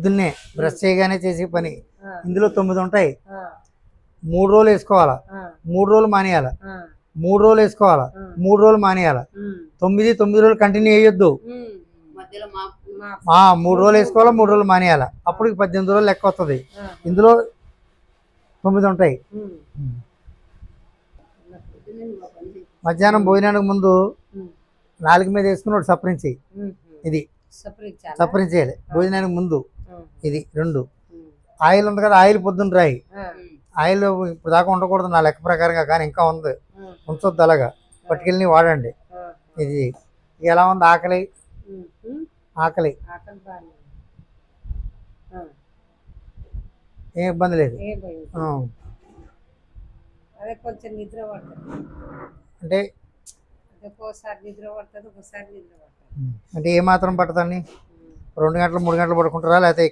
పొద్దున్నే బ్రష్ చేయగానే చేసే పని. ఆ, ఇందులో 9 ఉంటాయి. ఆ, 3 రోజులు వేసుకోవాలా, ఆ, 3 రోజులు మానేయాల, ఆ, 3 రోజులు వేసుకోవాలా, 3 రోజులు మానేయాల. ఉమ్, 9 రోజులు కంటిన్యూ వేయొద్దు. ఉమ్, మధ్యలో మా 3 రోజులు వేసుకోవాలా, 3 రోజులు మానేయాల. అప్పుడు 18 రోజులు లెక్క వస్తుంది. ఆ, ఇందులో 9 ఉంటాయి. ఉమ్, మధ్యాహ్నం భోజనానికి ముందు ఉమ్, నాలుగు మీద వేసుకుని ఒకటి సపరించి. ఉమ్, ఇది సపరించాలా? సపరించేయాలి భోజనానికి ముందు. ఉమ్, ఇది 2. ఉమ్, ఆయిల్ ఉంది కదా, ఆయిల్ పొద్దున్న రాయి. ఆ, ఆయిల్ ఇప్పుడు దాకా ఉండకూడదు నా లెక్క ప్రకారంగా, కానీ ఇంకా ఉంది, ఉమ్, ఉంచొద్దు అలాగా. పట్టుకెళ్ళి వాడండి. ఆ, ఇది ఎలా ఉంది ఆకలి? ఉమ్, ఉమ్, ఆకలి ఆకలి బాగానే ఉంది. ఆ, ఏం ఇబ్బంది లేదు. ఏ భయం. ఆ, అదే కొంచెం నిద్ర పడుతుంది. అంటే అదే ఒక్కోసారి నిద్ర పడుతుంది, ఒక్కోసారి నిద్ర పడుతుంది. అంటే ఏ మాత్రం పట్టదండి? ఉమ్. 2 గంటలు 3 గంటలు పడుకుంటారా, లేకపోతే